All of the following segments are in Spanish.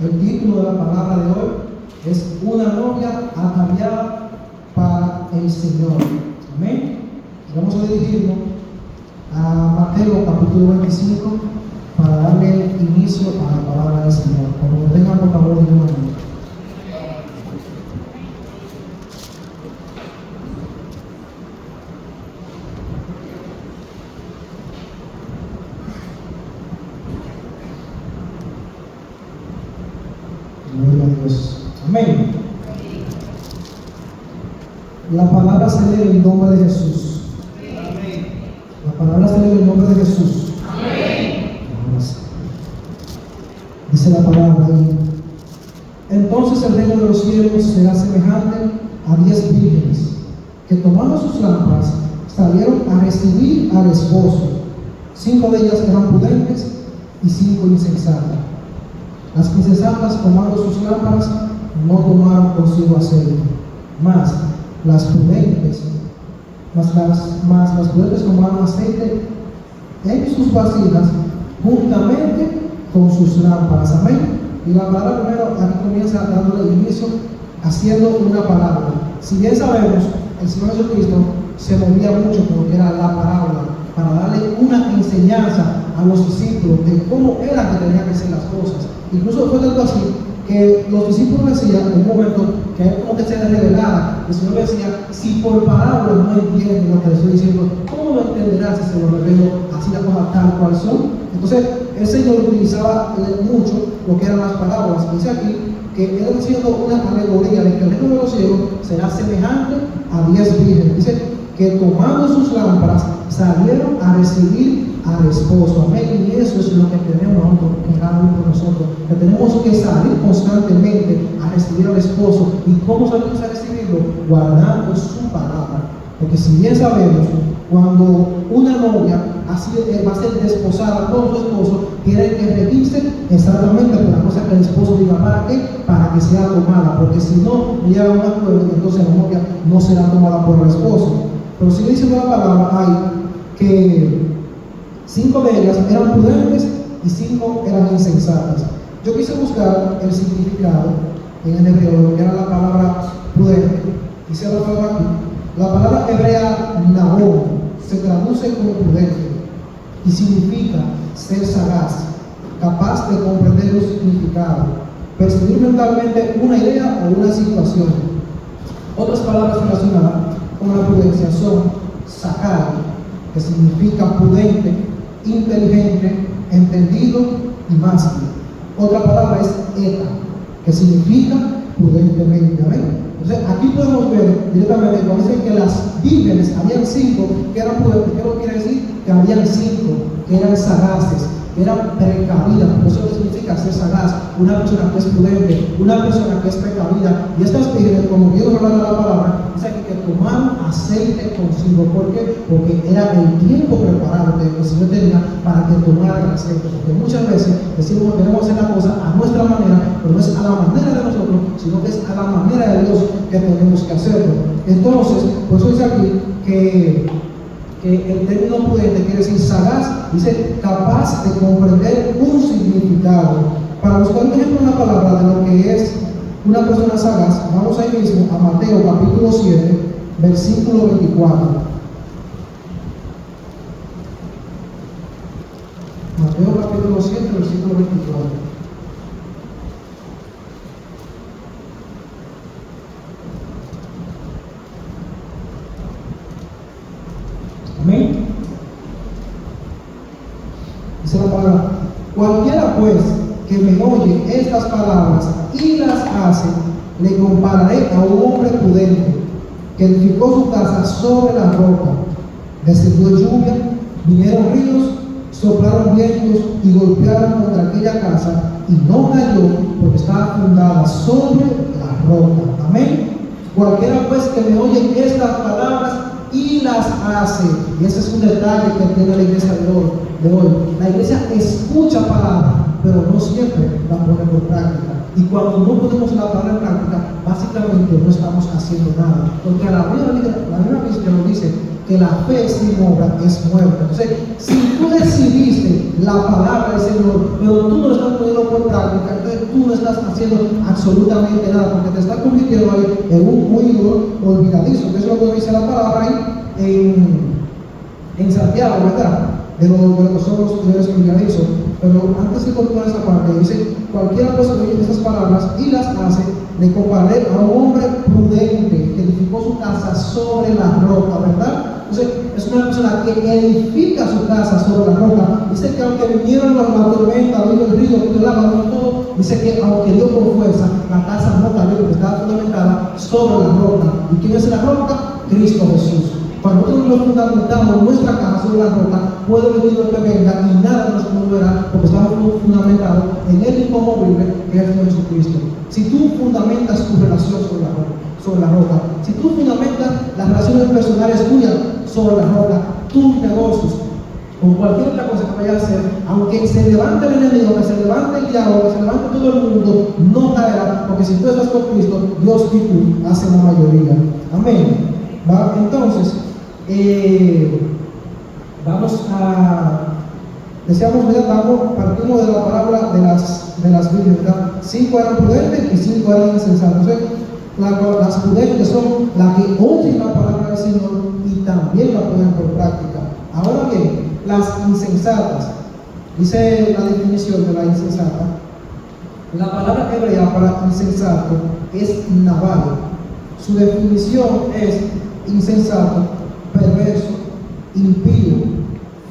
El título de la palabra de hoy es Una novia ataviada para el Señor. Amén. Vamos a dirigirnos a Mateo capítulo 25 para darle inicio a la palabra del Señor. Cuando lo tengan, por favor, de una manera. Gloria a Dios. Amén. La palabra se lee en el nombre de Jesús. Amén. La palabra se lee en el nombre de Jesús. Amén. Dice la palabra ahí. Entonces el reino de los cielos será semejante a 10 vírgenes que tomando sus lámparas salieron a recibir al esposo. 5 de ellas eran prudentes y 5 insensatas. Las insensatas, tomando sus lámparas, no tomaron consigo aceite, mas las prudentes tomaron aceite en sus vasijas juntamente con sus lámparas. Amén. Y la palabra primero aquí comienza dándole inicio haciendo una parábola. Si bien sabemos, el Señor Jesucristo se movía mucho con lo que era la parábola para darle una enseñanza a los discípulos de cómo era que tenían que ser las cosas. Incluso fue tanto así que los discípulos decían en un momento que hay como que se les revelara. El Señor decía: si por parábolas no entienden lo que les estoy diciendo, ¿cómo lo entenderán si se lo revelo así las cosas tal cual son? Entonces el Señor utilizaba mucho lo que eran las parábolas. Dice aquí que él está haciendo una alegoría de que el reino de los cielos será semejante a 10 vírgenes. Dice que tomando sus lámparas salieron a recibir al esposo. Amén. Y eso es lo que tenemos en cada uno de nosotros, que tenemos que salir constantemente a recibir al esposo. ¿Y cómo salimos a recibirlo? Guardando su palabra. Porque si bien sabemos, cuando una novia va a ser desposada con su esposo, tiene que regirse exactamente por la cosa que el esposo diga. ¿Para qué? Para que sea tomada. Porque si no llega a un acuerdo, entonces la novia no será tomada por el esposo. Pero si dice la palabra, hay que 5 de ellas eran prudentes y 5 eran insensatas. Yo quise buscar el significado en el hebreo de lo que era la palabra prudente. Dice la palabra aquí. La palabra hebrea nahom se traduce como prudente y significa ser sagaz, capaz de comprender un significado, percibir mentalmente una idea o una situación. Otras palabras relacionadas con la prudencia son sacar, que significa prudente, inteligente, entendido y mástil. Otra palabra es eta, que significa prudentemente. Amén. Entonces aquí podemos ver directamente cuando dice que las vírgenes habían 5 que eran prudentes. ¿Qué lo quiere decir? Que habían 5 que eran sagaces, que eran precavidas. Eso significa ser sagaz, una persona que es prudente, una persona que es precavida. Y estas vírgenes, como Dios habla de la palabra, dice aquí que tomaron aceite consigo. ¿Por qué? Porque era el tiempo preparado que el Señor tenía para que tomaran aceite. Porque muchas veces decimos que queremos hacer la cosa a nuestra manera, pero no es a la manera de nosotros, sino que es a la manera de Dios que tenemos que hacerlo. Entonces, por eso dice aquí que el término prudente quiere decir sagaz, dice capaz de comprender un significado. Para buscar un ejemplo en la palabra de lo que es una persona sagaz, vamos ahí mismo a Mateo capítulo 7, versículo 24. Mateo capítulo 7, versículo 24. Amén. Dice la palabra: cualquiera pues que me oye estas palabras y las hace, le compararé a un hombre prudente que edificó su casa sobre la roca. Descendió lluvia, vinieron ríos, soplaron vientos y golpearon contra aquella casa, y no cayó porque estaba fundada sobre la roca. Amén. Cualquiera pues que me oye estas palabras y las hace. Y ese es un detalle que tiene la iglesia de hoy. La iglesia escucha palabra, pero no siempre la pone por práctica. Y cuando no ponemos la palabra en práctica, básicamente no estamos haciendo nada. Porque la Biblia misma nos dice que la fe sin obra es muerta. Entonces, si tú recibiste la palabra del Señor, pero tú no lo estás poniendo por práctica, entonces tú no estás haciendo absolutamente nada, porque te estás convirtiendo ahí en un ídolo olvidadizo, que es lo que dice la palabra ahí en Santiago, ¿verdad? De lo que son los ídolos olvidadizos. Pero antes de continuar esa parte, dice: cualquiera cosa que oye estas palabras y las hace, le compararé a un hombre prudente que edificó su casa sobre la roca, ¿verdad? Entonces, es una persona que edifica su casa sobre la roca. Dice que aunque vinieron la tormenta, vino el río, vino el agua, vino todo, dice que aunque dio con fuerza, la casa no cayó porque estaba fundamentada sobre la roca. ¿Y quién es la roca? Cristo Jesús. Cuando nosotros nos fundamentamos nuestra casa sobre la roca, puede venir lo que venga y nada nos moverá, porque estamos fundamentados en el inconmovible que es Jesucristo. Si tú fundamentas tu relación sobre la roca, si tú fundamentas las relaciones personales tuyas sobre la roca, tus negocios, o cualquier otra cosa que vayas a hacer, aunque se levante el enemigo, que se levante el diablo, que se levante todo el mundo, no caerá, porque si tú estás con Cristo, Dios y tú hacen la mayoría. Amén. ¿Va? Entonces, vamos a, decíamos, partimos de la palabra de las Biblias, ¿verdad? 5 eran prudentes y 5 eran insensatos. Las prudentes son las que oyen la palabra del Señor y también la ponen por práctica. Ahora bien, las insensatas, dice la definición de la insensata, la palabra hebrea para insensato es naval. Su definición es insensato, perverso, impío,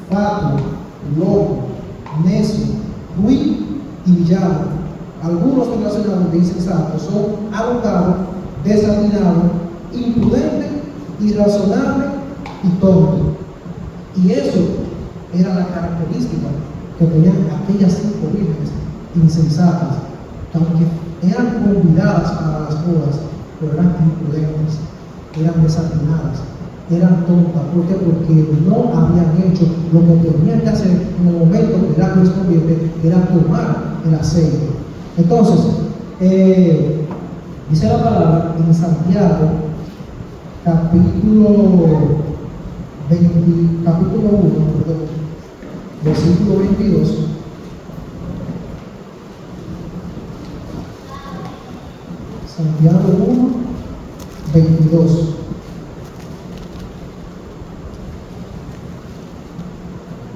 fatuo, loco, necio, ruin y villano. Algunos relacionados de insensatos son alocado, desatinado, imprudente, irrazonable y tonto. Y eso era la característica que tenían aquellas 5 vírgenes insensatas, que aunque eran convidadas para las bodas, pero eran imprudentes, eran desatinadas, eran tontas. ¿Por qué? Porque no habían hecho lo que tenían que hacer en el momento que era correspondiente, que era tomar el aceite. Entonces, dice la palabra en Santiago, capítulo 1, versículo 22. Santiago 1, 22.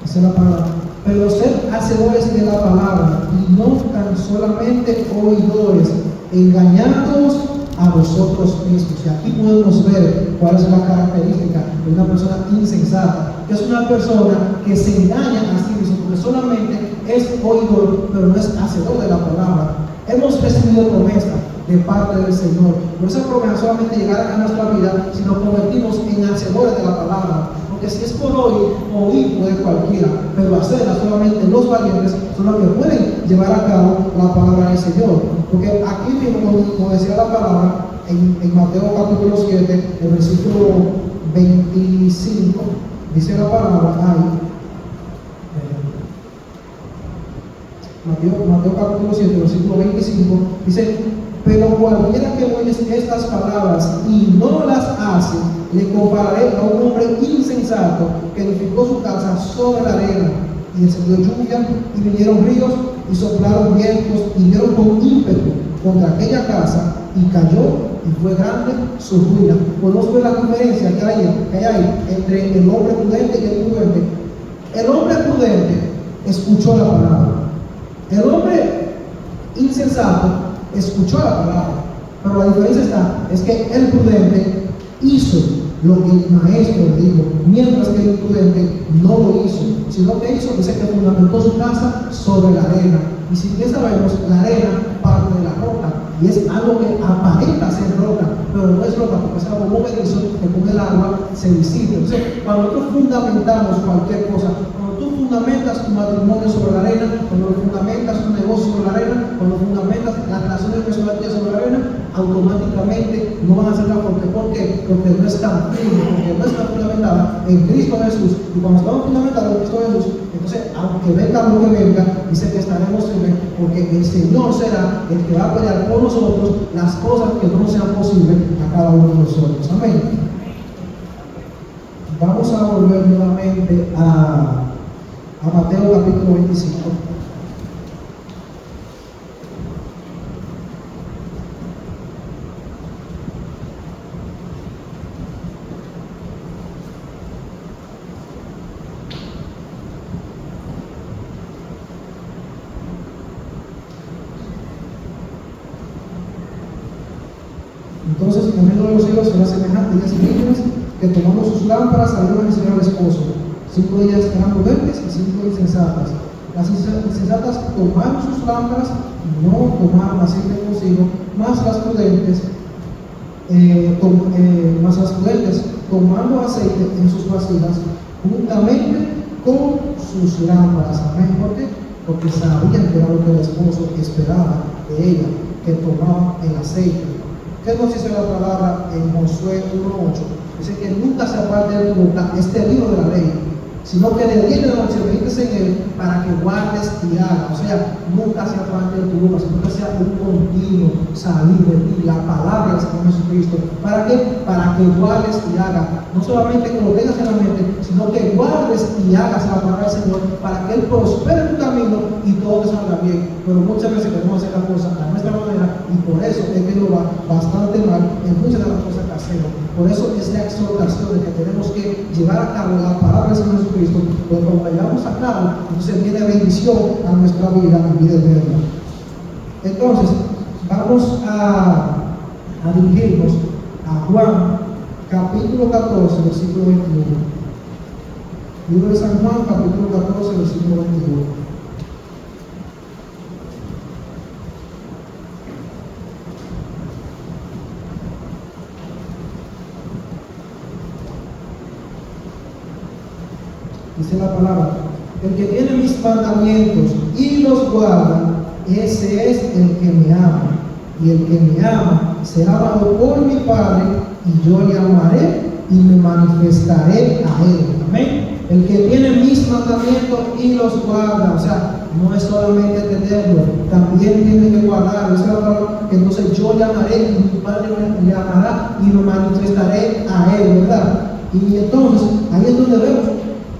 Dice la palabra: pero sed hacedores de la palabra y no tan solamente oidores, engañándoos a vosotros mismos. Y aquí podemos ver cuál es la característica de una persona insensata, que es una persona que se engaña a sí mismo, porque solamente es oidor, pero no es hacedor de la palabra. Hemos recibido promesa de parte del Señor, pero esa promesa solamente llegará a nuestra vida si nos convertimos en hacedores de la palabra. Porque si es por oír puede cualquiera, pero hacerla solamente los valientes son los que pueden llevar a cabo la palabra del Señor. Porque aquí mismo, como decía la palabra, en Mateo capítulo 7, el versículo 25, dice la palabra ahí, Mateo capítulo 7, versículo 25, dice: pero cualquiera que oye estas palabras y no las hace, le compararé a un hombre insensato que edificó su casa sobre la arena, y descendió lluvia, y vinieron ríos, y soplaron vientos, y dieron con ímpetu contra aquella casa, y cayó, y fue grande su ruina. Podemos ver la diferencia que hay ahí entre el hombre prudente y el imprudente. El hombre prudente escuchó la palabra. El hombre insensato escuchó la palabra, pero la diferencia es que el prudente hizo lo que el maestro le dijo, mientras que el imprudente no lo hizo, sino que hizo, dice que fundamentó su casa sobre la arena. Y si bien sabemos, la arena parte de la roca, y es algo que aparenta ser roca, pero no es roca, porque es algo movedizo que con el agua se disipa. Entonces, cuando nosotros fundamentamos cualquier cosa, cuando tú fundamentas tu matrimonio sobre la arena, cuando fundamentas tu negocio sobre la arena, cuando fundamentas las relaciones personales sobre la arena, automáticamente no van a ser fuerte. ¿Por qué? Porque no están firmes, porque no están fundamentadas en Cristo Jesús. Y cuando estamos fundamentados en Cristo Jesús, entonces, aunque venga lo que venga, dice que estaremos firmes, porque el Señor será el que va a pelear por nosotros las cosas que no sean posibles a cada uno de nosotros. Amén. Vamos a volver nuevamente a Mateo capítulo 25. Entonces, el reino de los cielos será semejante a ellas vírgenes que tomando sus lámparas salieron a enseñar al esposo. 5 de ellas eran prudentes y 5 insensatas. Las insensatas tomaron sus lámparas y no tomaron aceite consigo, más las prudentes tomando aceite en sus vasijas juntamente con sus lámparas. Amén. ¿Por qué? Porque sabían que era lo que el esposo esperaba de ella, que tomaba el aceite. ¿Qué nos dice la palabra en Josué 1:8? Dice que nunca se aparte de tu boca este libro de la ley, sino que de día y de noche medites en él para que guardes y hagas. O sea, nunca se aparte de tu boca, sino que sea un continuo salir de ti la palabra del Señor Jesucristo. ¿Para qué? Para que guardes y hagas. No solamente que lo tengas en la mente, sino que guardes y hagas la palabra del Señor para que Él prospere tu camino y todo te salga bien. Pero muchas veces queremos hacer las cosas a nuestra manera y por eso es que nos va bastante mal en muchas de las cosas que hacemos. Por eso es la exhortación de que tenemos que llevar a cabo la palabra del Señor Jesucristo, porque cuando vayamos a cabo, entonces viene bendición a nuestra vida y vida eterna. Entonces, vamos a dirigirnos a Juan, capítulo 14, versículo 21. Libro de San Juan, capítulo 14, versículo 21. Dice la palabra: el que tiene mis mandamientos y los guarda, ese es el que me ama. Y el que me ama será amado por mi Padre, y yo le amaré y me manifestaré a él. Amén. El que tiene mis mandamientos y los guarda, o sea, no es solamente tenerlo, también tiene que guardarlo. Esa es la palabra. Entonces yo le amaré y mi Padre le amará y me manifestaré a él, ¿verdad? Y entonces, ahí es donde vemos.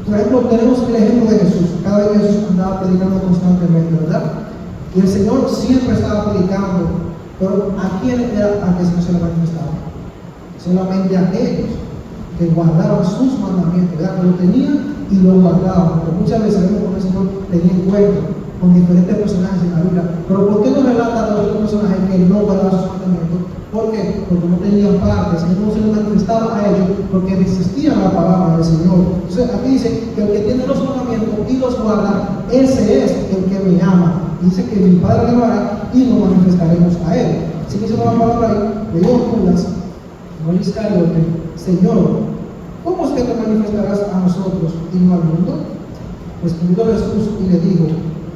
Por ejemplo, tenemos el ejemplo de Jesús. Cada vez Jesús andaba predicando constantemente, ¿verdad? Y el Señor siempre estaba predicando, pero ¿a quién era a que no se le manifestaba? Solamente a aquellos que guardaban sus mandamientos, ¿verdad? Que lo tenían y lo guardaban. Porque muchas veces vemos como el Señor tenía encuentro con diferentes personajes en la Biblia. Pero ¿por qué no relata a los otros personajes que no guardaban sus mandamientos? ¿Por qué? Porque no tenían partes, Él no se les manifestaba a ellos porque resistían la palabra del Señor. Entonces aquí dice que el que tiene los mandamientos y los guarda, ese es el que me ama. Dice que mi Padre le amará y nos manifestaremos a Él. Si dice la palabra ahí, le dio Judas, no el Iscariote: Señor, ¿cómo es que te manifestarás a nosotros y no al mundo? Respondió Jesús y le dijo: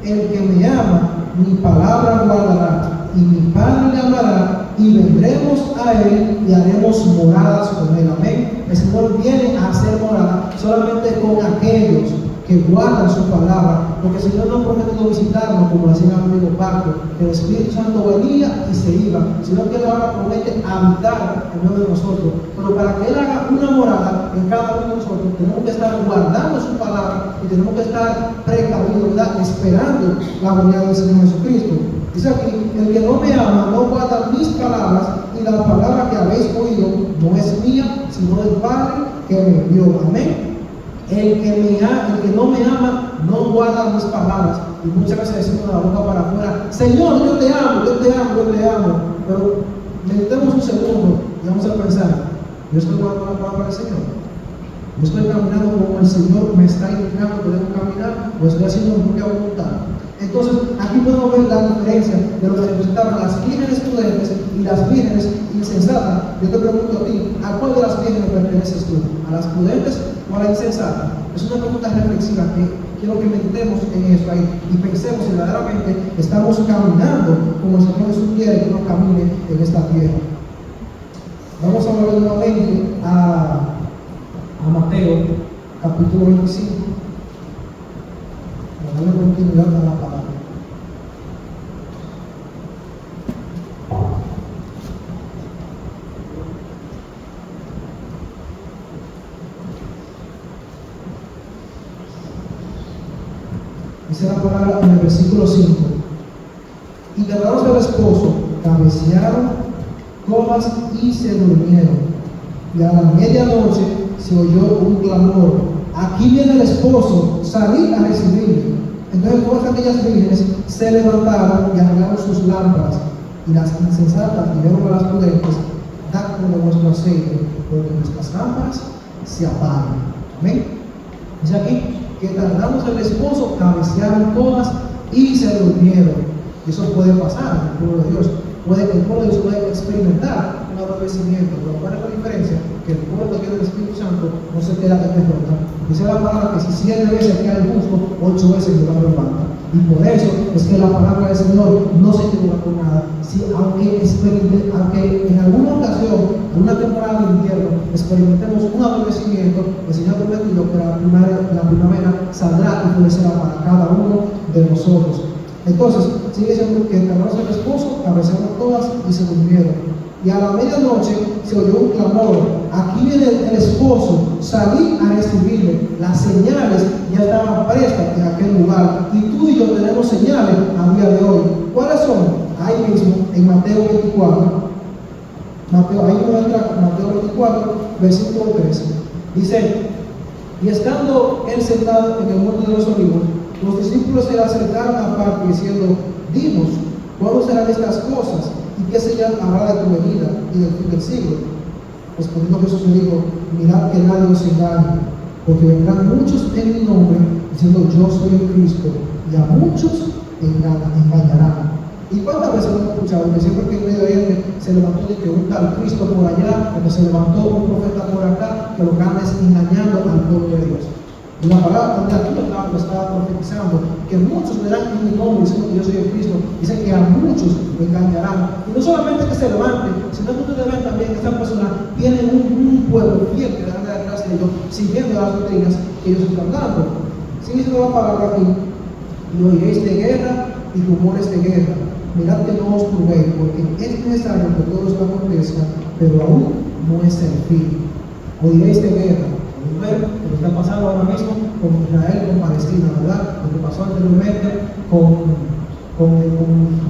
el que me ama, mi palabra guardará, y mi Padre le amará, y vendremos a él y haremos moradas con él. Amén. El Señor viene a hacer morada solamente con aquellos que guardan su palabra, porque el Señor no ha prometido visitarnos como lo hacía el amigo Pablo, que el Espíritu Santo venía y se iba, sino que Él ahora promete habitar en medio de nosotros. Pero para que Él haga una morada en cada uno de nosotros, tenemos que estar guardando su palabra y tenemos que estar precavidos, ¿verdad? Esperando la venida del Señor Jesucristo. Dice aquí: el que no me ama no guarda mis palabras, y la palabra que habéis oído no es mía, sino del Padre que me envió. Amén. El que no me ama no guarda mis palabras. Y muchas veces decimos de la boca para afuera: Señor, yo te amo, yo te amo, yo te amo. Pero meditemos un segundo y vamos a pensar: ¿yo estoy guardando la palabra del Señor? ¿Yo estoy caminando como el Señor me está indicando que debo caminar? ¿O estoy haciendo mi propia voluntad? Entonces, aquí podemos ver la diferencia de lo que representaban las vírgenes prudentes y las vírgenes insensatas. Yo te pregunto a ti: ¿a cuál de las vírgenes perteneces tú? ¿A las prudentes o a la insensata? Es una pregunta reflexiva que quiero que meditemos en eso ahí y pensemos si verdaderamente estamos caminando como el Señor Jesús quiere que uno camine en esta tierra. Vamos a volver nuevamente a Mateo, capítulo 25, para darle continuidad a la palabra. Dice la palabra en el versículo 5: y llegados al esposo, cabecearon comas y se durmieron. Y a la medianoche se oyó un clamor: aquí viene el esposo, salid a recibirle. Entonces todas aquellas vírgenes se levantaron y arreglaron sus lámparas, y las insensatas dijeron a las prudentes: dadnos de vuestro aceite, porque nuestras lámparas se apagan. Amén. Dice aquí que tardamos el esposo, cabecearon todas y se durmieron. Y eso puede pasar en el pueblo de Dios. El pueblo de Dios puede experimentar un adormecimiento, pero ¿cuál es la diferencia? Que el pueblo que tiene el Espíritu Santo no se queda en derrota. Dice la palabra que si 7 veces cae el justo, 8 veces Dios lo levanta. Y por eso es que la palabra del Señor no se equivoca con nada. Aunque en alguna ocasión, en una temporada de invierno, experimentemos un adormecimiento, el Señor ha prometido que la primavera saldrá y florecerá para cada uno de nosotros. Entonces, sigue diciendo que tardaron el esposo, cabecearon todas y se durmieron. Y a la medianoche se oyó un clamor: aquí viene el esposo, salid a recibirle. Las señales ya estaban prestas en aquel lugar. Y tú y yo tenemos señales a día de hoy. ¿Cuáles son? Ahí mismo, en Mateo 24. Mateo 24, versículo 13. Dice: y estando él sentado en el monte de los olivos, los discípulos se le acercaron aparte diciendo: dinos, ¿cuándo serán estas cosas? ¿Y qué señal habrá de tu venida y del fin del siglo? Respondiendo Jesús le dijo: mirad que nadie os engañe, porque vendrán muchos en mi nombre diciendo: yo soy el Cristo, y a muchos engañarán. ¿Y cuántas veces lo hemos escuchado? Que siempre que en Medio Oriente se levantó de que un tal Cristo por allá, o que se levantó un profeta por acá, que lo que anda es engañando al pueblo de Dios. Y la palabra donde aquí lo estaba profetizando, que muchos verán en mi nombre diciendo que yo soy el Cristo. Dice que a muchos lo engañarán. Y no solamente que se levanten, sino que ustedes ven también que esta persona tiene un pueblo fiel que le dan la gracia de Dios, siguiendo las doctrinas que ellos están dando. Sigue diciendo la palabra aquí: y oiréis de guerra y rumores de guerra. Mirad que no os turbéis, porque es necesario que todo esto acontezca, pero aún no es el fin. Oiréis de guerra. Ver lo que está pasando ahora mismo con Israel, con Palestina, ¿verdad? Lo que pasó anteriormente con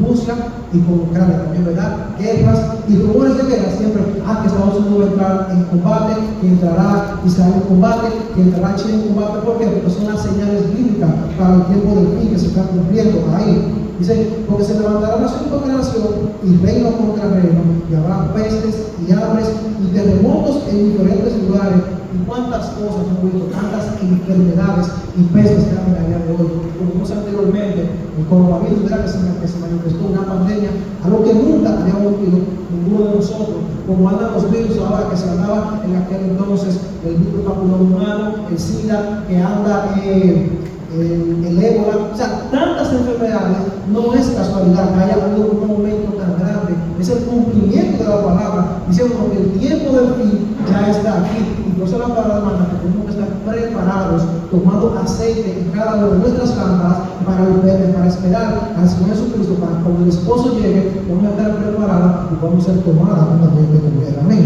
Rusia y con Ucrania también, ¿verdad? Guerras y rumores de guerra siempre: que Estados Unidos va a entrar en combate, que entrará Israel en combate, que entrará China en combate. ¿Por qué? Porque son las señales bíblicas para el tiempo del fin que se está cumpliendo ahí. Dice: porque se levantará nación contra nación y reino contra reino, y habrá pestes y hambres y terremotos en diferentes lugares. Y cuántas cosas hemos visto, tantas enfermedades y pestes que hay a día de hoy. Como vimos anteriormente, el coronavirus, ¿verdad? Que se manifestó una pandemia, algo que nunca habíamos vivido ninguno de nosotros. Como andan los virus ahora, que se andaba en aquel entonces el virus papiloma humano, el SIDA, que anda el ébola. O sea, tantas enfermedades. No es casualidad que haya habido un momento tan grande. Es el cumplimiento de la palabra, diciendo que el tiempo del fin ya está aquí. Y por eso la palabra demanda que tenemos que estar preparados, tomando aceite en cada una de nuestras lámparas para esperar al Señor Jesucristo, para que cuando el esposo llegue, vamos a estar preparados y vamos a ser tomados juntamente con él. Amén.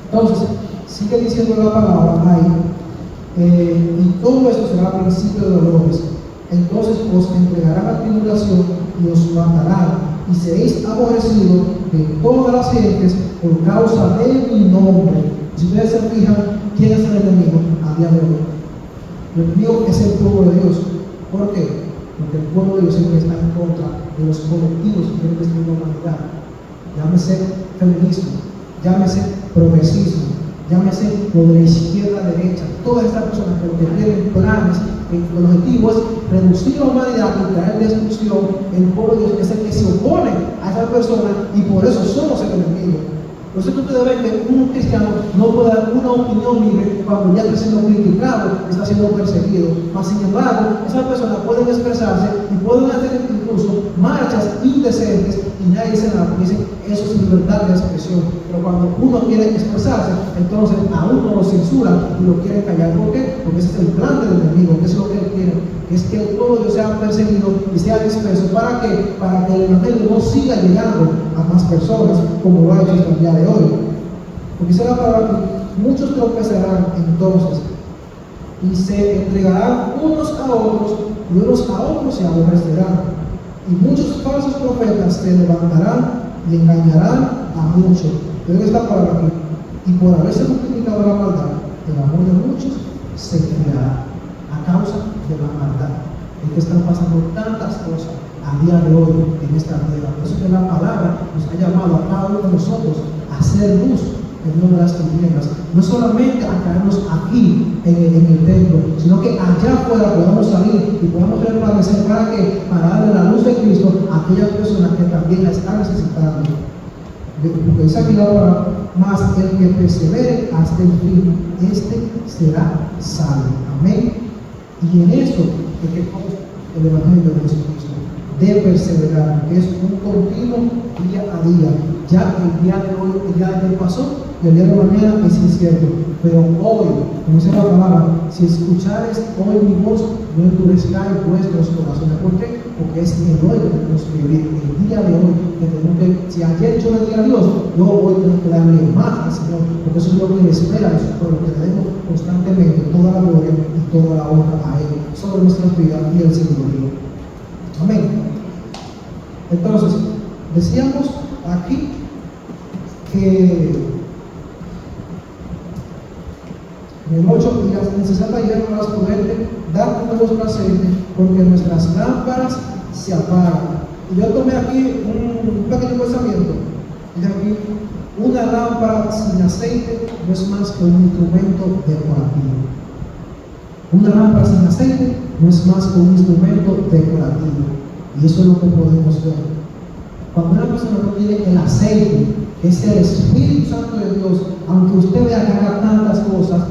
Entonces, sigue diciendo la palabra ahí: y todo esto será principio de dolores. Entonces os entregarán a tribulación y os matarán, y seréis aborrecidos de todas las gentes por causa de mi nombre. Si ustedes se fijan, ¿quién es el enemigo a día de hoy? El enemigo es el pueblo de Dios. ¿Por qué? Porque el pueblo de Dios siempre está en contra de los colectivos que quieren destruir la humanidad. Llámese feminismo, llámese progresismo, llámese lo de la izquierda a derecha. Todas estas personas que tienen planes, el objetivo es reducir la humanidad y traer destrucción. El pueblo de Dios es el que se opone a esa persona, y por eso somos el enemigo. Por eso ustedes ven que un cristiano no puede dar una opinión libre cuando ya está siendo criticado, está siendo perseguido. Mas, sin embargo, esas personas pueden expresarse y pueden hacer incluso marchas indecentes y nadie dice nada, porque dicen eso es libertad de expresión. Pero cuando uno quiere expresarse, entonces a uno lo censuran y lo quieren callar. ¿Por qué? Porque ese es el plan del enemigo, que es lo que él quiere, que es que el pueblo de Dios sea perseguido y sea disperso. ¿Para qué? Para que el evangelio no siga llegando a más personas como lo ha hecho hasta el día de hoy. Porque dice la palabra que muchos tropezarán entonces y se entregarán unos a otros y unos a otros se aborrecerán. Y muchos falsos profetas se levantarán y engañarán a muchos. Pero esta palabra aquí, y por haberse multiplicado la maldad, el amor de muchos se enfriará a causa de la maldad. Es que están pasando tantas cosas a día de hoy en esta tierra. Por eso que la palabra nos ha llamado a cada uno de nosotros a ser luz en medio de las tinieblas. No solamente a quedarnos aquí en el templo, sino que allá afuera podamos salir y podamos resplandecer para que para darle la luz de Cristo a aquellas personas que también la están necesitando. Porque dice aquí la palabra, más el que persevere hasta el fin, este será salvo. Amén. Y en esto es que el Evangelio de Jesucristo, de perseverar, que es un continuo día a día. Ya el día de hoy, el día de ayer pasó, y el día de mañana es incierto. Pero hoy, como dice la palabra, si escuchares hoy mi voz, no endurezcáis vuestros corazones. ¿Por qué? Porque es el hoy que tenemos que vivir, el día de hoy que tenemos que, si ayer yo le di a Dios, yo hoy tengo que darle más al Señor, porque eso es lo que le espera de su pueblo, que le demos constantemente toda la gloria y toda la honra a Él, sobre nuestras vidas y el Señor. Amén. Entonces, decíamos aquí que en el 8, y las necesita hierro más prudente, dar con vuestro aceite, porque nuestras lámparas se apagan. Y yo tomé aquí un pequeño pensamiento. Y aquí, una lámpara sin aceite no es más que un instrumento decorativo. Una lámpara sin aceite no es más que un instrumento decorativo. Y eso es lo que podemos ver. Cuando una persona no tiene el aceite, que es el Espíritu Santo de Dios, aunque usted vea que haga tantas cosas,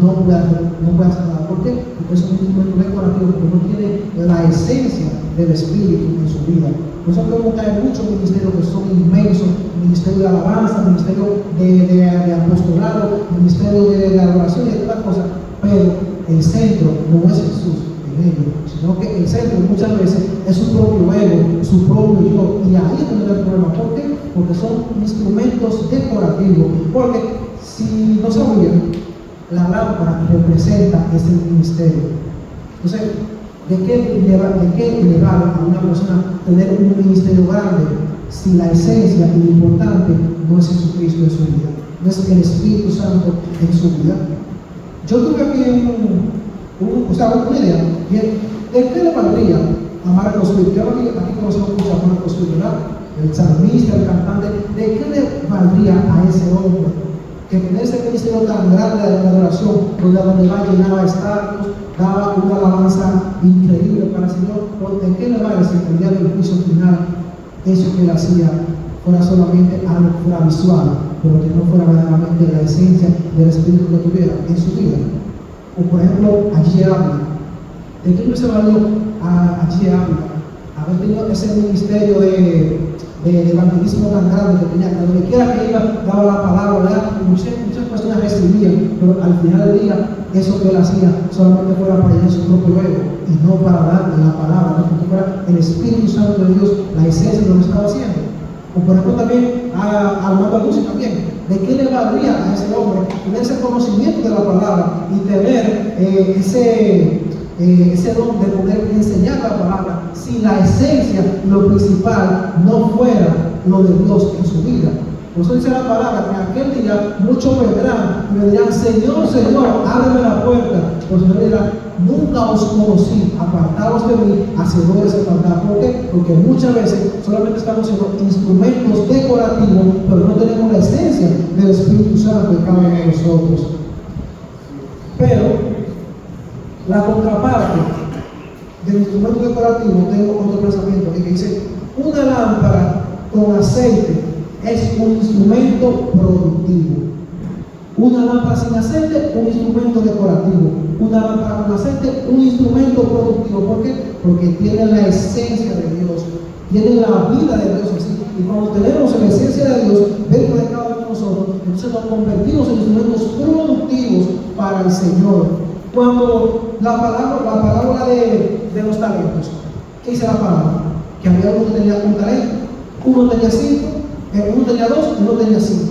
no puede hacer nada. ¿Por qué? Porque es un instrumento decorativo, porque no tiene la esencia del Espíritu en su vida. Por eso podemos caer muchos ministerios que son inmensos: ministerio de alabanza, ministerio de apostolado, ministerio de adoración y de todas cosas, pero el centro no es Jesús en ello, sino que el centro muchas veces es su propio ego, su propio yo, y ahí es donde está el problema. ¿Por qué? Porque son instrumentos decorativos. Porque si no sabían, la lámpara representa ese ministerio. Entonces, ¿de qué le vale a una persona tener un ministerio grande si la esencia y lo importante no es Jesucristo en su vida, no es el Espíritu Santo en su vida? Yo tuve aquí una idea. ¿De qué le valdría a Marcos Witt? Yo aquí conocemos mucho a Marcos Witt, ¿verdad? El salmista, el cantante. ¿De qué le valdría a ese hombre que tener ese ministerio tan grande de adoración, donde va llenaba estadios, daba una alabanza increíble para el Señor? ¿De qué le vale si el día del juicio final eso que él hacía fuera solamente algo fuera visual, pero que no fuera verdaderamente la esencia del Espíritu que tuviera en su vida? O por ejemplo, allí Ávila. ¿De qué no se valió allí Ávila haber tenido ese ministerio de evangelismo tan grande que tenía, que donde quiera que iba daba la palabra, ¿verdad? Muchas personas recibían, pero al final del día eso que él hacía solamente fuera para llenar su propio ego y no para darle la palabra, ¿no? Que fuera el Espíritu Santo de Dios la esencia de lo que estaba haciendo. O por ejemplo también a Armando Lucio también. ¿De qué le valdría a ese hombre tener ese conocimiento de la palabra y tener ese don de poder enseñar la palabra si la esencia, lo principal, no fuera lo de Dios en su vida? Por eso dice la palabra que aquel día muchos vendrán y me dirán: Señor, Señor, ábreme la puerta. Pues Señor dirá: nunca os conocí, apartaos de mí, hacedores de maldad. ¿Por qué? Porque muchas veces solamente estamos siendo instrumentos decorativos, pero no tenemos la esencia del Espíritu Santo en cada uno de nosotros. Pero la contraparte del instrumento decorativo, tengo otro pensamiento que dice: una lámpara con aceite es un instrumento productivo. Una lámpara sin aceite, un instrumento decorativo. Una lámpara con aceite, un instrumento productivo. ¿Por qué? Porque tiene la esencia de Dios, tiene la vida de Dios en sí. Y cuando tenemos la esencia de Dios dentro de cada uno de nosotros, entonces nos convertimos en instrumentos productivos para el Señor. Cuando la parábola de los talentos, ¿qué dice la palabra? Que había uno que tenía un talento, uno tenía 5, uno tenía 2, uno tenía 5.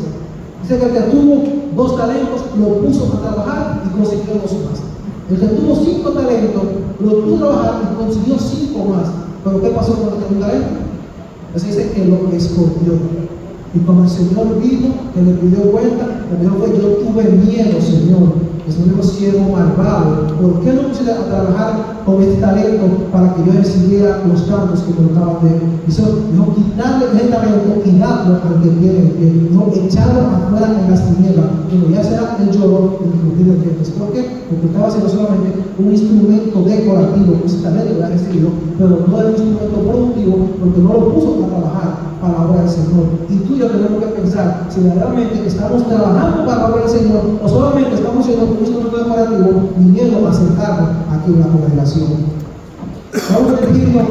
Dice que el que tuvo 2 talentos lo puso a trabajar y consiguió 2 más. El que tuvo 5 talentos lo puso a trabajar y consiguió 5 más. Pero ¿qué pasó con el que tenía un talento? Entonces dice que lo escondió. Y cuando el Señor vino, que le pidió cuenta, lo que dijo fue: yo tuve miedo, Señor. El Señor siervo malvado, ¿por qué no puse a trabajar con este talento para que yo recibiera los campos que me tocaban de él? Dijo, quitarle el talento y darlo al que tiene el bien. Dijo, echarlo afuera en las tinieblas. Dijo, ya será el lloro y el crujir de dientes. ¿Por qué? Porque estaba siendo solamente un instrumento decorativo, ese talento lo ha recibido, pero no era un instrumento productivo, porque no lo puso a trabajar para la obra del Señor. Y tú y yo tenemos que pensar si verdaderamente estamos trabajando para la obra del Señor o solamente estamos siendo un instrumento decorativo viniendo a sentarnos aquí en la congregación. Vamos a dirigirnos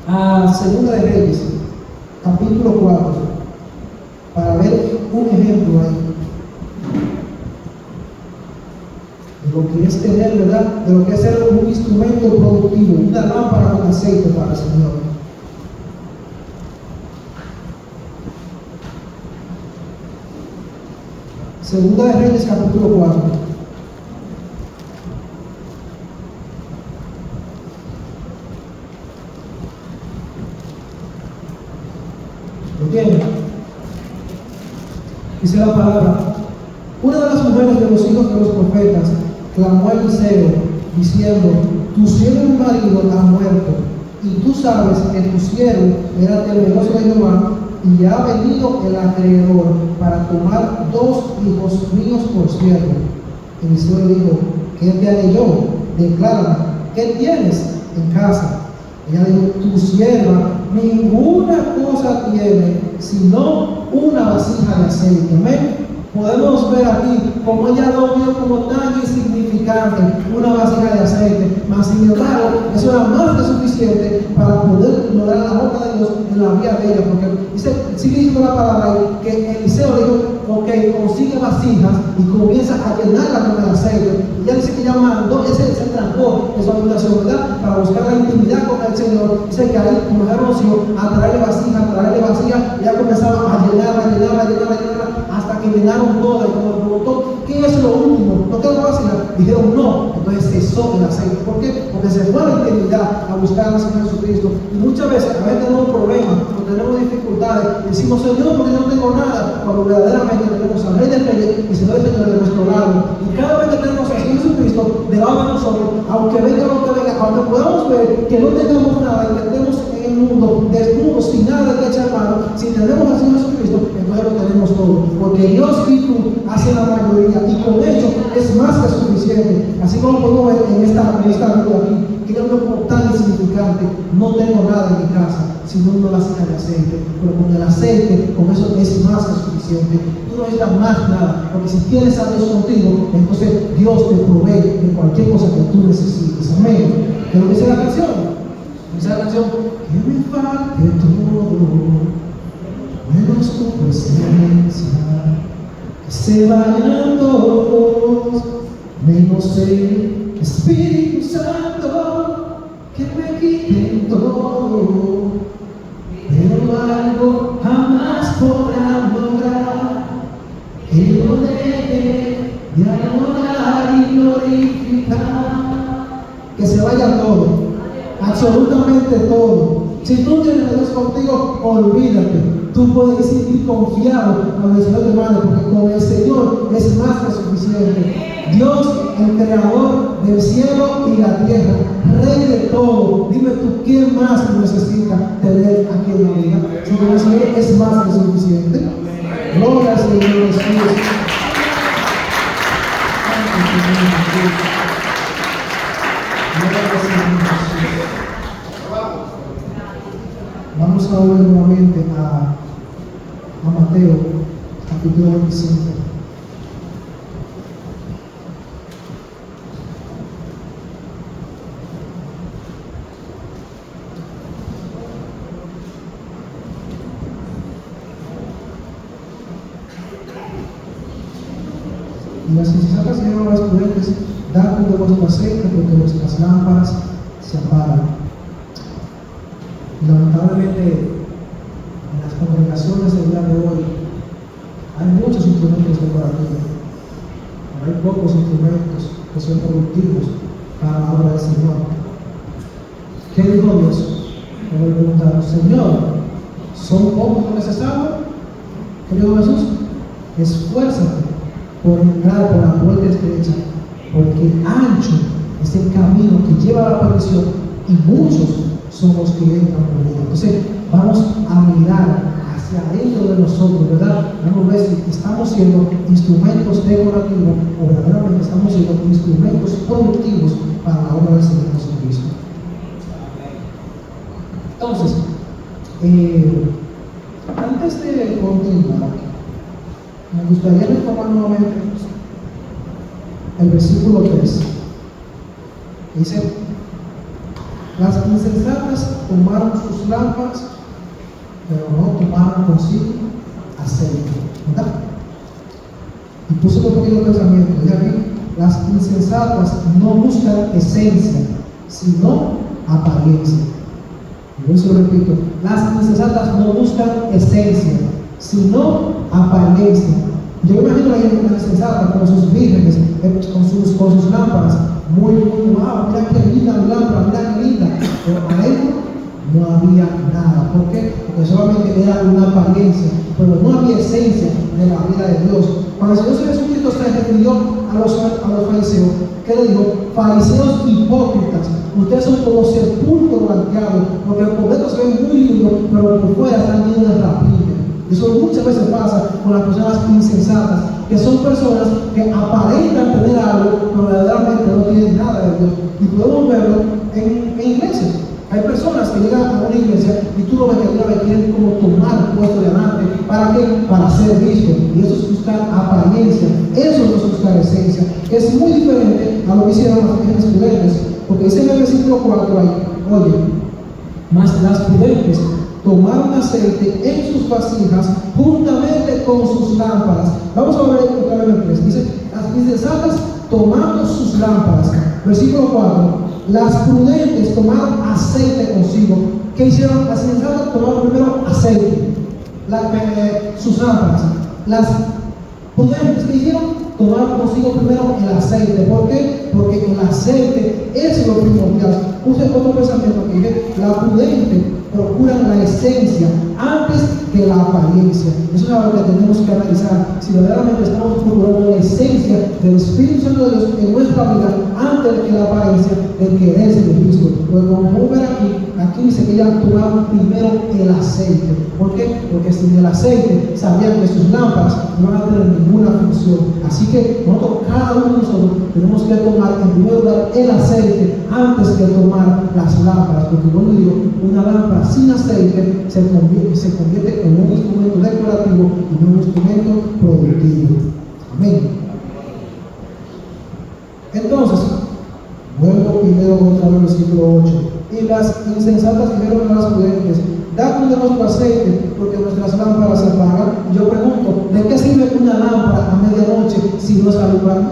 a Segunda de Reyes, capítulo 4, para ver un ejemplo ahí de lo que es tener, ¿verdad? De lo que es ser un instrumento productivo, una lámpara con aceite para el Señor. Segunda de Reyes, capítulo 4. ¿Lo tienen? Dice la palabra: una de las mujeres de los hijos de los profetas clamó a Eliseo, diciendo: tu siervo y marido ha muerto, y tú sabes que tu siervo era temeroso de Jehová, y ha venido el acreedor para tomar 2 hijos míos por siervo. Eliseo le dijo: ¿qué te haré yo? Declárame, ¿qué tienes en casa? Ella dijo: tu sierva ninguna cosa tiene sino una vasija de aceite. Amén. Podemos ver aquí como ella lo vio como tan insignificante, una vasija de aceite, mas sin embargo eso era más que suficiente para poder lograr la obra de Dios en la vida de ella, porque dice, sigue diciendo la palabra ahí, que Eliseo dijo: ok, consigue vasijas y comienza a llenarla con el aceite. Y ella dice que ella mandó, ese se trancó en su habitación, ¿verdad? Para buscar la intimidad con el Señor. Dice que ahí, como ella conoció, a traerle vasija, y ella comenzaba a llenarla, hasta que llenaron todo. Y cuando preguntó: ¿qué es lo último? ¿No tengo vasija? Dijeron: no. Entonces cesó el aceite. ¿Por qué? Porque se fue a la intimidad a buscar al Señor Jesucristo. Y muchas veces, a veces tenemos problemas, cuando tenemos dificultades, decimos: Señor, porque yo no tengo nada, cuando verdaderamente tenemos al Rey de Reyes y Señor y Señor de nuestro lado. Y cada vez que tenemos al Señor Jesucristo debajo de nosotros, aunque venga lo que venga, aunque podamos ver que no tengamos nada y que estemos en el mundo desnudos, sin nada que echar mano, si tenemos al Señor Jesucristo, entonces lo tenemos todo. Porque Dios y tú hacen la mayoría, y con ello es más que suficiente. Así como podemos ver en esta vida aquí, que yo veo como tan insignificante: no tengo nada en mi casa sino una vasija de aceite, pero con el aceite, con eso es más que suficiente. Tú no necesitas más nada, porque si tienes a Dios contigo, entonces Dios te provee de cualquier cosa que tú necesites. Amén. ¿Qué es lo que dice la canción? Dice la canción: que me falte todo menos tu presencia, que se vayan todos menos el Espíritu Santo, que me quiten todo, pero algo jamás podrán lograr, que lo deje de adorar y glorificar. Que se vaya todo, absolutamente todo. Si tú tienes a Dios contigo, olvídate. Tú puedes ir confiado con el Señor te manda, porque con el Señor es más que suficiente. Dios, el creador del cielo y la tierra, Rey de todo. Dime tú, ¿qué más necesitas tener aquí en la vida? Si con el Señor es más que suficiente. Gloria al Señor Jesús. Vamos a volver nuevamente a a Mateo, capítulo 25. Y las insensatas dijeron a los prudentes: dadnos de vuestro aceite, porque vuestras lámparas se apagan. Y lamentablemente, en las congregaciones del día de hoy, hay muchos instrumentos decorativos, pero hay pocos instrumentos que son productivos para la obra del Señor. ¿Qué dijo Dios? Me voy a preguntar: Señor, ¿son pocos los necesarios? ¿Qué dijo Jesús? Esfuérzate por entrar por la puerta estrecha, porque ancho es el camino que lleva a la perdición y muchos son los que entran por él. Entonces vamos a mirar hacia adentro de nosotros, ¿verdad? Vamos a ver si estamos siendo instrumentos decorativos o verdaderamente estamos siendo instrumentos productivos para la obra del Señor Jesucristo. Entonces, antes de continuar, me gustaría retomar nuevamente el versículo 3. Dice: las insensatas tomaron sus lámparas, pero no tomaron consigo aceite. ¿Verdad? Y puse un pequeño pensamiento. Ya vi, las insensatas no buscan esencia, sino apariencia. Y yo lo repito: las insensatas no buscan esencia, sino apariencia. Yo me imagino a la insensata con sus vírgenes, con sus lámparas, muy, wow, mira qué linda mi lámpara, mira qué linda. Pero adentro no había nada. ¿Por qué? Porque solamente era una apariencia, pero no había esencia de la vida de Dios. Cuando el Señor Jesucristo se refirió a los fariseos, ¿qué le dijo? Fariseos hipócritas, ustedes son como sepulcros blanqueados, porque por dentro se ven muy lindos, pero por fuera están llenos de rapiña. Eso muchas veces pasa con las personas insensatas, que son personas que aparentan tener algo, pero verdaderamente no tienen nada de Dios. Y podemos verlo en iglesias. Hay personas que llegan a una iglesia y tú lo ves que alguna vez quieren como tomar el puesto de adelante. ¿Para qué? Para ser visto. Y eso es buscar apariencia. Eso no es buscar esencia. Es muy diferente a lo que hicieron las vírgenes prudentes. Porque dice en el versículo 4 ahí: oye, mas las prudentes tomaron aceite en sus vasijas juntamente con sus lámparas. Vamos a ver otra vez el 3. Dice: las insensatas tomando sus lámparas. Versículo 4. Las prudentes tomaron aceite consigo. ¿Qué hicieron? Las insensatas tomaron primero aceite, sus lámparas. Las prudentes, ¿qué hicieron? Tomaron consigo primero el aceite. ¿Por qué? Porque el aceite es lo primordial. Puse otro pensamiento que dice: la prudente procuran la esencia antes que la apariencia. Eso es algo que tenemos que analizar. Si verdaderamente estamos procurando la esencia del Espíritu Santo de Dios en nuestra vida antes que la apariencia del querer ser de Cristo. Porque como podemos ver aquí dice que ya tomaron primero el aceite. ¿Por qué? Porque sin el aceite sabían que sus lámparas no van a tener ninguna función. Así que nosotros, cada uno de nosotros, tenemos que tomar en primer lugar el aceite antes que tomar las lámparas. Porque como digo, una lámpara sin aceite se convierte en un instrumento decorativo y no un instrumento productivo. Amén. Entonces, vuelvo y leo otra vez el versículo 8. Y las insensatas dijeron a las prudentes: dadnos de vuestro aceite, porque nuestras lámparas se apagan. Y yo pregunto: ¿de qué sirve una lámpara a medianoche si no es alumbrando?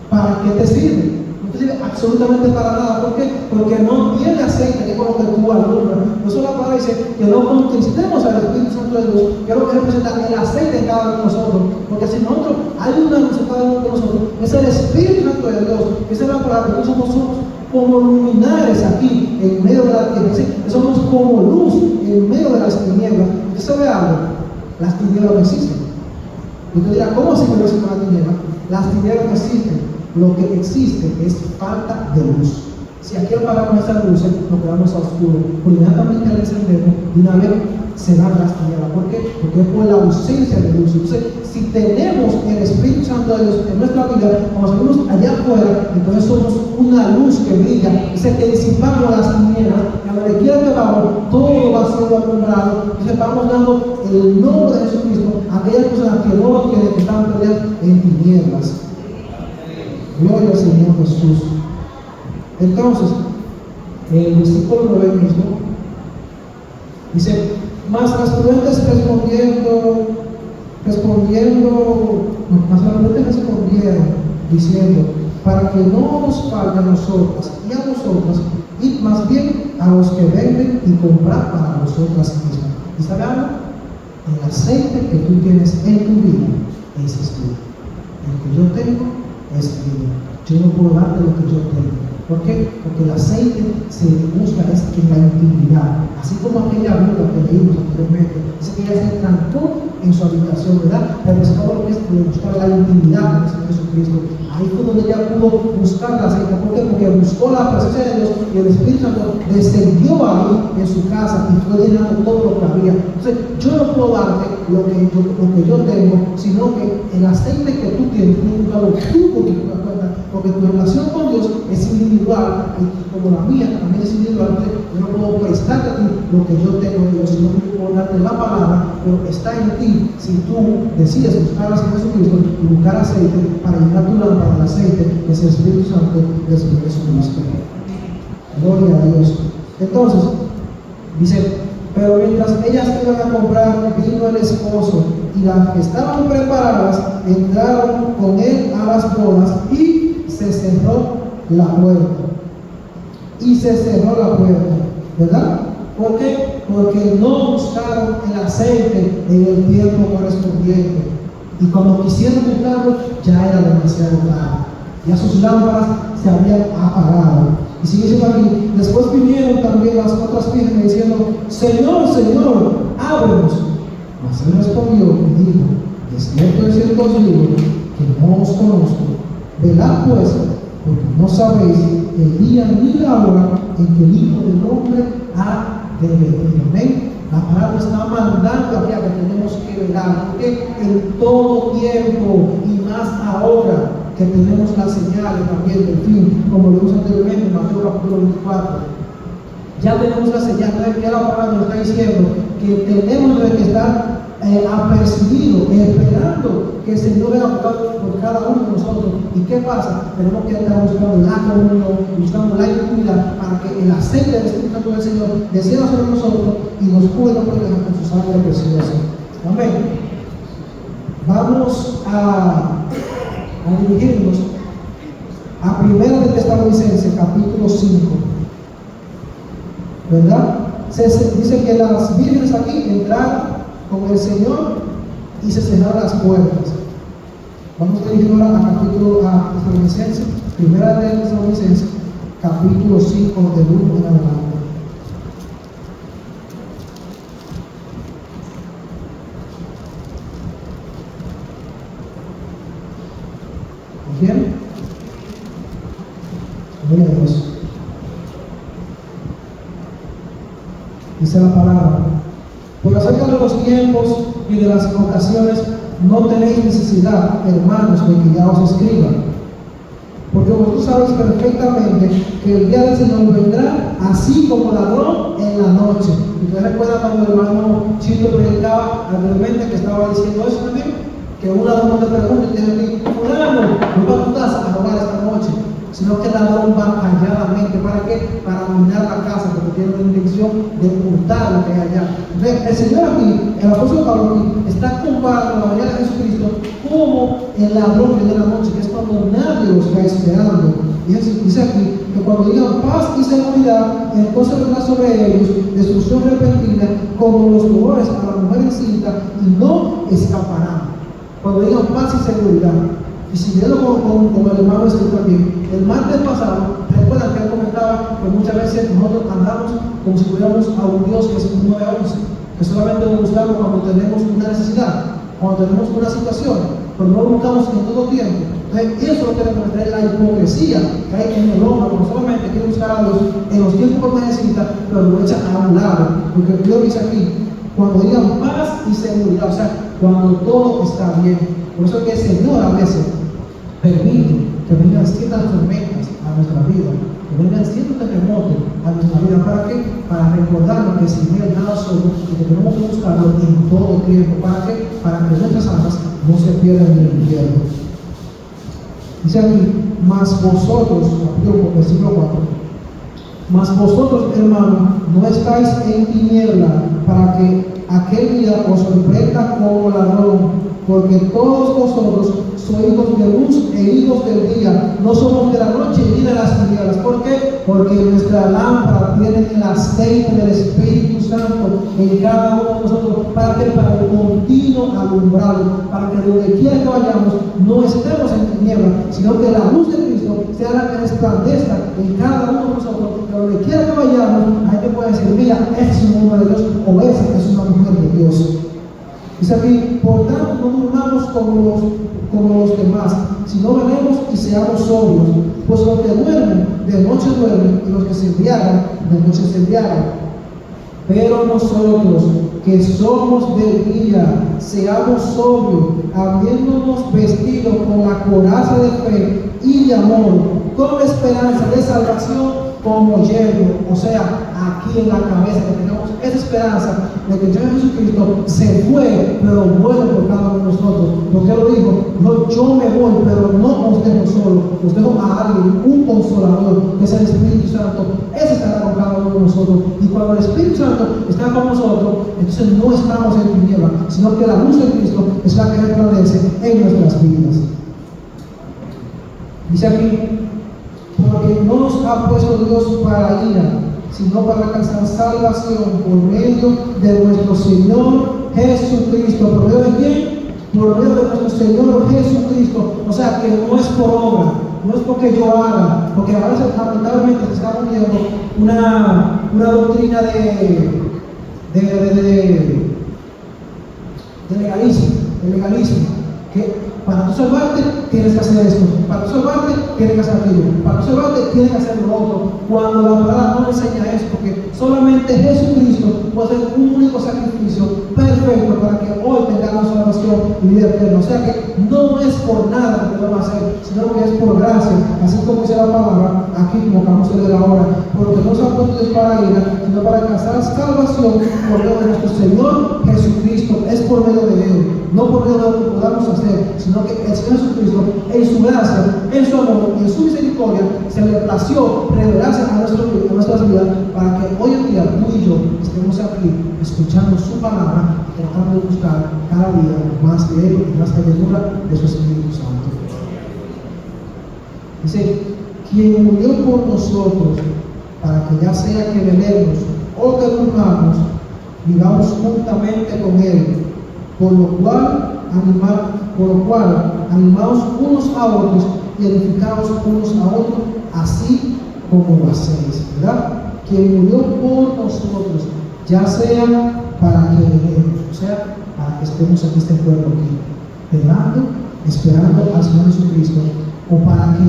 ¿Para qué te sirve? No te sirve absolutamente para nada. ¿Por qué? Porque no tiene aceite, que es con lo que tú alumbras. Por eso la palabra dice que no contristemos al Espíritu Santo de Dios, que es lo que representa el aceite en cada uno de nosotros. Porque si nosotros hay una luz en cada uno de nosotros, es el Espíritu Santo de Dios. Esa es la palabra, porque nosotros somos como luminares aquí en medio de la tierra. ¿Sí? Somos como luz en medio de las tinieblas. ¿Usted sabe algo? Las tinieblas no existen. Y usted dirá: ¿cómo así que no existen las tinieblas? Las tinieblas no existen. Lo que existe es falta de luz. Si aquí apagamos esas luces, nos quedamos a oscuro. Por inmediatamente al encendernos, de una vez se van las tinieblas. ¿Por qué? Porque es por la ausencia de luz. Entonces, si tenemos el Espíritu Santo de Dios en nuestra vida, como salimos allá afuera, entonces somos una luz que brilla. Dice que disipamos las tinieblas, y a donde quiera que vamos, todo va siendo alumbrado. Entonces vamos dando el nombre de Jesucristo a aquellas personas que no lo tienen, que están perdidas en tinieblas. Gloria al Señor Jesús. Entonces, el versículo 9 mismo dice: mas las prudentes respondieron, diciendo: para que no nos falte a nosotras y a vosotras, id más bien a los que venden y comprad para vosotras mismas. ¿Y sabe algo? El aceite que tú tienes en tu vida, ese es mío. El que yo tengo es mío. Yo no puedo darte lo que yo tengo. ¿Por qué? Porque el aceite se busca es en la intimidad. Así como aquella viuda que leímos anteriormente, dice que ella se trancó en su habitación, ¿verdad? Pero todo lo que es buscar la intimidad con el Señor Jesucristo. Ahí fue donde ella pudo buscar el aceite. ¿Por qué? Porque buscó la presencia de Dios y el Espíritu Santo descendió ahí en su casa y fue llenando todo lo que había. Entonces, yo no puedo darte lo que yo tengo, sino que el aceite que tú tienes, tú buscado tú por tu cuenta, porque tu relación con Dios es individual, y como la mía también es individual. Entonces, yo no puedo prestarte a ti lo que yo tengo de Dios, sino que puedo darte la palabra, pero está en ti si tú decides buscar al Señor Jesucristo y buscar aceite para llenar tu lámpara de aceite, que es el Espíritu Santo del Señor Jesucristo. Gloria a Dios. Entonces, dice: pero mientras ellas iban a comprar, vino el esposo, y las que estaban preparadas entraron con él a las bodas, y se cerró la puerta. ¿Verdad? ¿Por qué? Porque no buscaron el aceite en el tiempo correspondiente. Y cuando quisieron buscarlo, ya era demasiado tarde. Ya sus lámparas se habían apagado. Y sigue diciendo aquí: después vinieron también las otras vírgenes diciendo: Señor, Señor, ábrenos. Mas él respondió y dijo: de cierto os digo que no os conozco. Velad pues, porque no sabéis el día ni la hora en que el Hijo del Hombre ha de venir. Amén. La palabra está mandando aquí a que tenemos que velar, porque en todo tiempo y más ahora que tenemos las señales también del fin, como lo vimos anteriormente en Mateo capítulo 24. Ya tenemos la señal, que la palabra nos está diciendo que tenemos que estar apercibidos, esperando que el Señor venga por cada uno de nosotros. ¿Y qué pasa? Tenemos que estar buscando la comunión, buscando la intimidad, para que el aceite del Espíritu Santo del Señor descienda sobre nosotros y nos pueda proteger con su sangre preciosa. Amén. Vamos a dirigirnos a 1 de Tesalonicenses capítulo 5, ¿verdad? Dice que las vírgenes aquí entraron con el Señor y se cerraron las puertas. Vamos a dirigirnos a Tesalonicenses, 1 de Tesalonicenses capítulo 5, del 1 en adelante. Bien, gloria a Dios. Dice la palabra: por acerca de los tiempos y de las ocasiones no tenéis necesidad, hermanos, de que ya os escriba, porque vosotros sabéis perfectamente que el día del Señor vendrá así como ladrón en la noche. Y ustedes recuerdan cuando el hermano Chito predicaba anteriormente, que estaba diciendo eso también, que un ladrón te pregunta y te dice: fulano, no va a tu casa a robar esta noche, sino que el ladrón va calladamente. ¿Para qué? Para minar la casa, porque tiene la intención de ocultar lo que hay allá. Entonces, el Señor aquí, el apóstol Pablo aquí, está comparando la venida de Jesucristo como el ladrón de la noche, que es cuando nadie lo está esperando. Y dice aquí que cuando digan paz y seguridad, entonces vendrá sobre ellos destrucción repentina, como los dolores a la mujer encinta, y no escaparán. Cuando digan paz y seguridad. Y siguiendo con el hermano también, el martes pasado, recuerdan que él comentaba que muchas veces nosotros andamos como si tuviéramos a un Dios que es un 911, que solamente lo buscamos cuando tenemos una necesidad, cuando tenemos una situación, pero no lo buscamos en todo tiempo. Entonces, eso es lo que demuestra la hipocresía que hay en el hombre, porque solamente quiere buscar a Dios en los tiempos que necesita, pero lo echa a un lado. Porque Dios dice aquí: cuando digan paz y seguridad, o sea, cuando todo está bien. Por eso es que el Señor a veces permite que vengan ciertas tormentas a nuestra vida, que vengan ciertos terremotos a nuestra vida. ¿Para qué? Para recordarnos que sin Él nada somos y que tenemos que buscarlo en todo tiempo. ¿Para qué? Para que nuestras almas no se pierdan en el infierno. Dice aquí, mas vosotros, versículo 4, mas vosotros, hermanos, no estáis en tiniebla para que aquel día os sorprenda como ladrón, porque todos vosotros sois hijos de luz e hijos del día, no somos de la noche ni de las tinieblas. ¿Por qué? Porque nuestra lámpara tiene el aceite del Espíritu Santo en cada uno de nosotros, para el continuo alumbrado, para que donde quiera que vayamos no estemos en tinieblas, sino que la luz de Cristo sea la que resplandezca en cada uno de nosotros, que donde quiera que vayamos, ahí te puede decir, mira, este es un hombre de Dios, o esa es una mujer de Dios. Dice aquí, por tanto, no durmamos como los demás, sino velemos y seamos sobrios, pues los que duermen, de noche duermen, y los que se embriagan, de noche se embriagan. Pero nosotros, que somos del día, seamos sobrios, habiéndonos vestido con la coraza de fe y de amor, con la esperanza de salvación como yelmo, o sea, aquí en la cabeza, que tengamos esa esperanza de que el Señor Jesucristo se fue, pero vuelve por cada uno de nosotros. Porque Él lo dijo, no, yo me voy, pero no os dejo solo, os dejo a alguien, un consolador, que es el Espíritu Santo. Ese estará con cada uno de nosotros. Y cuando el Espíritu Santo está con nosotros, entonces no estamos en tinieblas, sino que la luz de Cristo es la que resplandece en nuestras vidas. Dice aquí, porque no nos ha puesto Dios para ira, sino para alcanzar salvación por medio de nuestro Señor Jesucristo. ¿Por medio de quién? Por medio de nuestro Señor Jesucristo. O sea, que no es por obra, no es porque yo haga, porque a veces lamentablemente se está poniendo una doctrina de legalismo, que para tú salvarte tienes que hacer esto, para tú salvarte tienes que hacer aquello, para tú salvarte tienes que hacer lo otro, cuando la palabra no enseña eso, porque solamente Jesucristo puede ser un único sacrificio perfecto para que hoy tengamos salvación y vida eterna. O sea que no es por nada que lo vamos a hacer, sino que es por gracia, así como dice la palabra aquí, como acabamos de leer ahora, porque no se ha puesto Dios para ira, sino para alcanzar salvación por medio de nuestro Señor Jesucristo. Es por medio de Él, no por medio de lo que podamos hacer, sino que el Señor Jesucristo, en su gracia, en su amor y en su misericordia, se le plació revelarse a nuestras vidas para que hoy en día tú y yo estemos aquí escuchando su palabra y tratando de buscar cada día más de Él y más llenura de su Espíritu Santo. Dice, quien murió por nosotros para que ya sea que velemos o que durmamos, vivamos juntamente con Él, por lo cual animaos unos a otros y edificaos unos a otros, así como lo hacéis, ¿verdad? Quien murió por nosotros, ya sea para que velemos, o sea, para que estemos en este pueblo aquí, velando, esperando al Señor Jesucristo, o para que,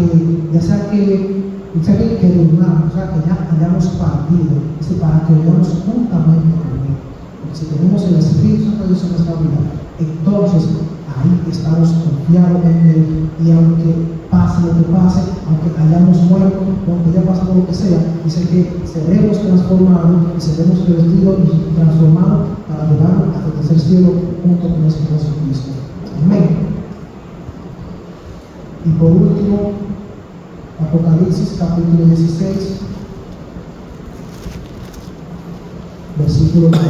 ya sea que durmamos, o sea, que ya hayamos partido, para que vivamos juntamente con Él. Porque si tenemos el Espíritu Santo de Dios en nuestra vida, entonces ahí estamos confiados en Él, y aunque pase lo que pase, aunque hayamos muerto, aunque haya pasado lo que sea, dice que seremos transformados y seremos revestidos y transformados para llegar hasta el tercer cielo junto con nuestro Jesucristo. Amén. Y por último, Apocalipsis capítulo 16, versículo 9.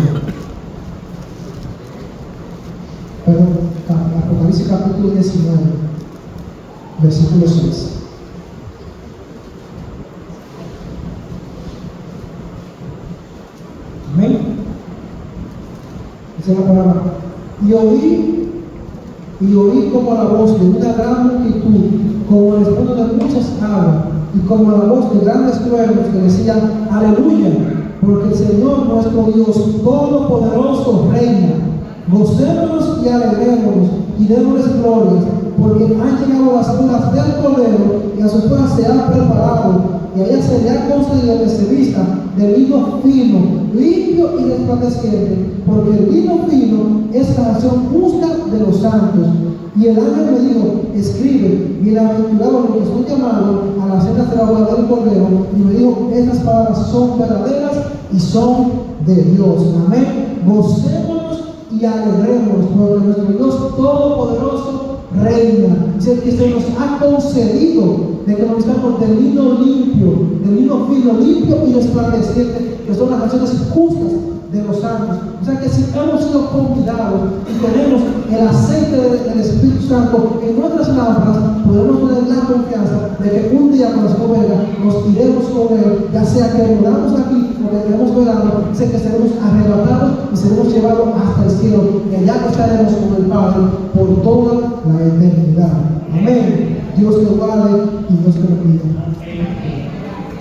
Perdón, Apocalipsis capítulo 19, versículo 6. Amén. Dice la palabra, y oí como la voz de una gran multitud, como el estruendo de muchas aguas, y como la voz de grandes truenos que decían, aleluya, porque el Señor nuestro Dios Todopoderoso reina. Gocémonos y alegrémonos y démosles gloria, porque han llegado las bodas del Cordero y a sus bodas se ha preparado y a ella se le ha concedido que se vista de lino fino, limpio y resplandeciente, porque el lino fino es la nación justa de los santos. Y el ángel me dijo, escribe, bienaventurados los que son llamados a las cenas de la boda del Cordero. Y me dijo, estas palabras son verdaderas y son de Dios. Amén. Gocémonos y alegremos, porque nuestro Dios Todopoderoso reina. Dice que se nos ha concedido de que nos estamos de lino limpio, de lino fino, limpio y resplandeciente, que son las naciones justas de los santos. O sea que si hemos sido convidados y tenemos el aceite del Espíritu Santo en nuestras lámparas, podemos tener la confianza de que un día cuando se venga nos iremos con Él, ya sea que moramos aquí o que quedemos velados, sé que seremos arrebatados y seremos llevados hasta el cielo, y allá estaremos con el Padre por toda la eternidad. Amén. Dios te guarde y Dios te bendiga.